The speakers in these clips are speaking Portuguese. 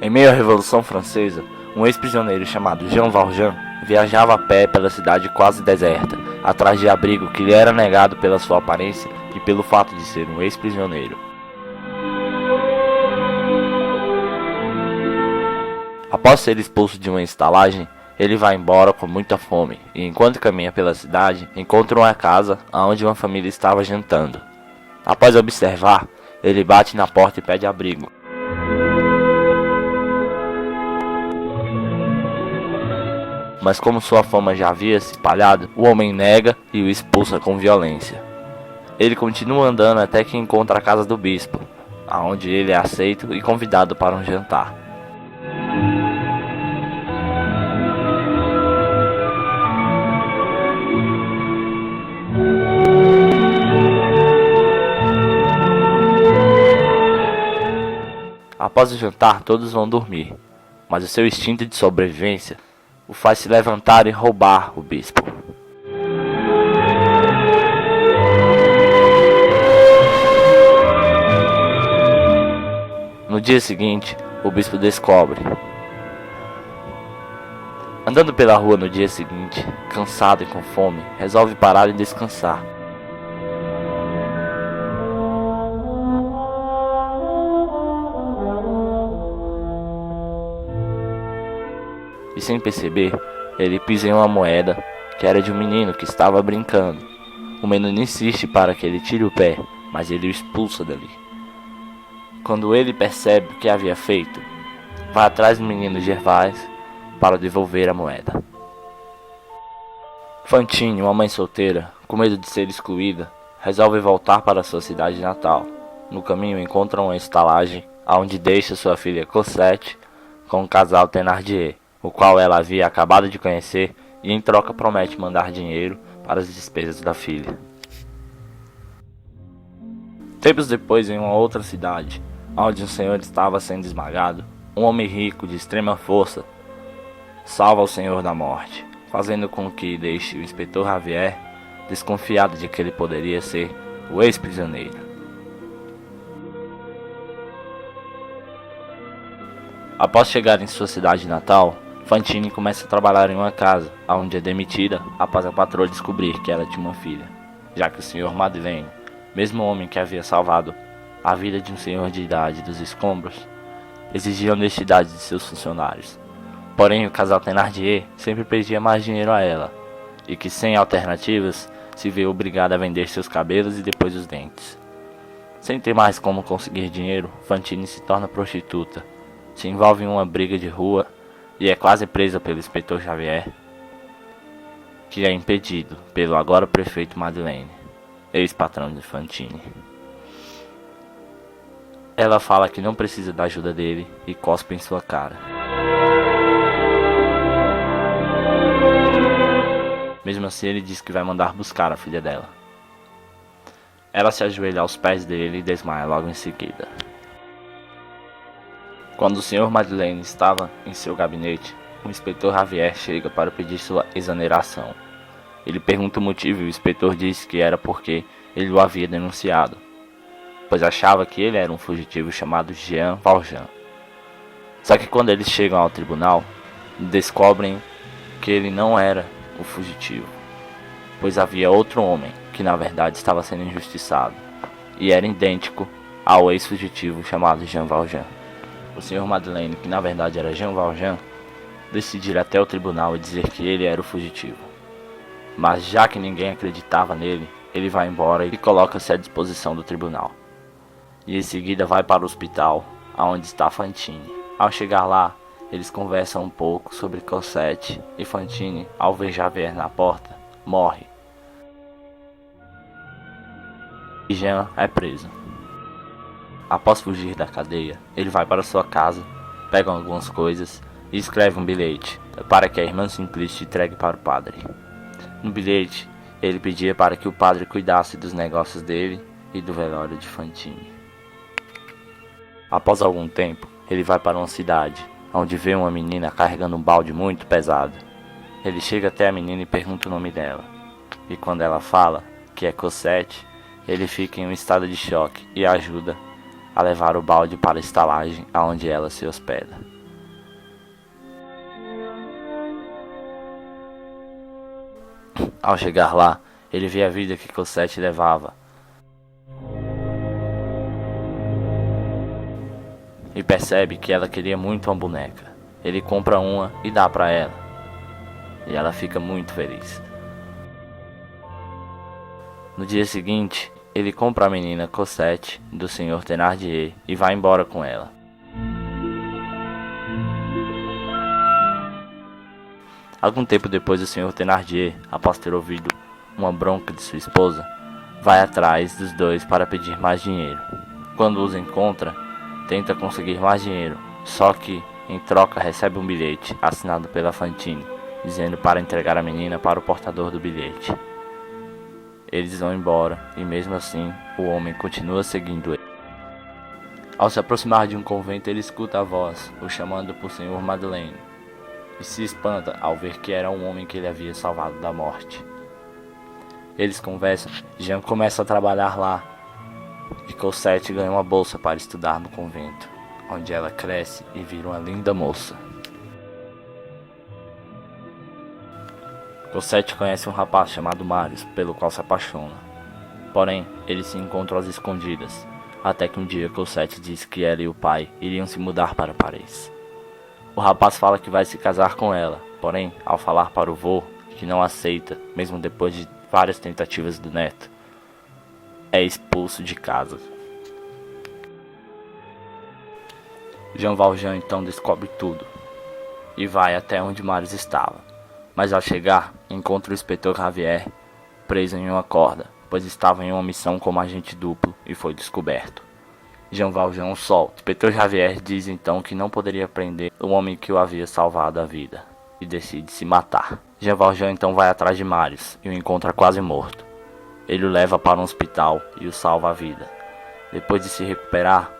Em meio à Revolução Francesa, um ex-prisioneiro chamado Jean Valjean viajava a pé pela cidade quase deserta, atrás de abrigo que lhe era negado pela sua aparência e pelo fato de ser um ex-prisioneiro. Após ser expulso de uma estalagem, ele vai embora com muita fome e, enquanto caminha pela cidade, encontra uma casa onde uma família estava jantando. Após observar, ele bate na porta e pede abrigo. Mas como sua fama já havia se espalhado, o homem nega e o expulsa com violência. Ele continua andando até que encontra a casa do bispo, aonde ele é aceito e convidado para um jantar. Após o jantar, todos vão dormir, mas o seu instinto de sobrevivência o faz se levantar e roubar o bispo. No dia seguinte, o bispo descobre. Andando pela rua no dia seguinte, cansado e com fome, resolve parar e descansar. E sem perceber, ele pisa em uma moeda que era de um menino que estava brincando. O menino insiste para que ele tire o pé, mas ele o expulsa dali. Quando ele percebe o que havia feito, vai atrás do menino Gervais para devolver a moeda. Fantine, uma mãe solteira, com medo de ser excluída, resolve voltar para sua cidade natal. No caminho encontra uma estalagem, onde deixa sua filha Cosette com o casal Thénardier, o qual ela havia acabado de conhecer, e em troca promete mandar dinheiro para as despesas da filha. Tempos depois, em uma outra cidade, onde um senhor estava sendo esmagado, um homem rico de extrema força salva o senhor da morte, fazendo com que deixe o inspetor Javier desconfiado de que ele poderia ser o ex-prisioneiro. Após chegar em sua cidade natal, Fantine começa a trabalhar em uma casa, onde é demitida após a patroa descobrir que ela tinha uma filha, já que o Sr. Madeleine, mesmo homem que havia salvado a vida de um senhor de idade dos escombros, exigia a honestidade de seus funcionários. Porém, o casal Thénardier sempre pedia mais dinheiro a ela, e que sem alternativas, se vê obrigada a vender seus cabelos e depois os dentes. Sem ter mais como conseguir dinheiro, Fantine se torna prostituta, se envolve em uma briga de rua e é quase presa pelo inspetor Xavier, que é impedido pelo agora prefeito Madeleine, ex-patrão de Fantine. Ela fala que não precisa da ajuda dele e cospe em sua cara. Mesmo assim, ele diz que vai mandar buscar a filha dela. Ela se ajoelha aos pés dele e desmaia logo em seguida. Quando o Sr. Madeleine estava em seu gabinete, o inspetor Javier chega para pedir sua exoneração. Ele pergunta o motivo e o inspetor diz que era porque ele o havia denunciado, pois achava que ele era um fugitivo chamado Jean Valjean. Só que quando eles chegam ao tribunal, descobrem que ele não era o fugitivo, pois havia outro homem que na verdade estava sendo injustiçado, e era idêntico ao ex-fugitivo chamado Jean Valjean. O Sr. Madeleine, que na verdade era Jean Valjean, decide ir até o tribunal e dizer que ele era o fugitivo. Mas já que ninguém acreditava nele, ele vai embora e coloca-se à disposição do tribunal. E em seguida vai para o hospital, onde está Fantine. Ao chegar lá, eles conversam um pouco sobre Cosette e Fantine, ao ver Javert na porta, morre. E Jean é preso. Após fugir da cadeia, ele vai para sua casa, pega algumas coisas e escreve um bilhete para que a irmã Simplice entregue para o padre. No bilhete, ele pedia para que o padre cuidasse dos negócios dele e do velório de Fantine. Após algum tempo, ele vai para uma cidade, onde vê uma menina carregando um balde muito pesado. Ele chega até a menina e pergunta o nome dela. E quando ela fala que é Cosette, ele fica em um estado de choque e a ajuda a levar o balde para a estalagem aonde ela se hospeda. Ao chegar lá, ele vê a vida que Cosette levava e percebe que ela queria muito uma boneca. Ele compra uma e dá para ela, e ela fica muito feliz. No dia seguinte, ele compra a menina Cosette do Sr. Thénardier e vai embora com ela. Algum tempo depois, o Sr. Thénardier, após ter ouvido uma bronca de sua esposa, vai atrás dos dois para pedir mais dinheiro. Quando os encontra, tenta conseguir mais dinheiro, só que, em troca, recebe um bilhete assinado pela Fantine, dizendo para entregar a menina para o portador do bilhete. Eles vão embora e, mesmo assim, o homem continua seguindo ele. Ao se aproximar de um convento, ele escuta a voz, o chamando por Sr. Madeleine, e se espanta ao ver que era um homem que ele havia salvado da morte. Eles conversam, Jean começa a trabalhar lá, e Cosette ganha uma bolsa para estudar no convento, onde ela cresce e vira uma linda moça. Cosette conhece um rapaz chamado Marius, pelo qual se apaixona. Porém, eles se encontram às escondidas, até que um dia Cosette diz que ela e o pai iriam se mudar para Paris. O rapaz fala que vai se casar com ela, porém, ao falar para o vô, que não aceita, mesmo depois de várias tentativas do neto, é expulso de casa. Jean Valjean então descobre tudo e vai até onde Marius estava. Mas ao chegar, encontra o inspetor Javier preso em uma corda, pois estava em uma missão como agente duplo e foi descoberto. Jean Valjean o solta. O inspetor Javier diz então que não poderia prender o homem que o havia salvado a vida e decide se matar. Jean Valjean então vai atrás de Marius e o encontra quase morto. Ele o leva para um hospital e o salva a vida. Depois de se recuperar,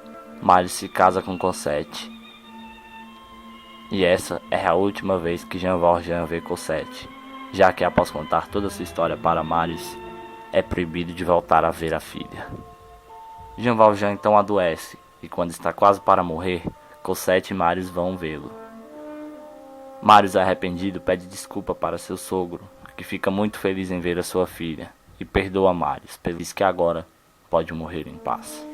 Marius se casa com Cosette. E essa é a última vez que Jean Valjean vê Cosette, já que após contar toda a sua história para Marius, é proibido de voltar a ver a filha. Jean Valjean então adoece, e quando está quase para morrer, Cosette e Marius vão vê-lo. Marius, arrependido, pede desculpa para seu sogro, que fica muito feliz em ver a sua filha, e perdoa Marius, diz que agora pode morrer em paz.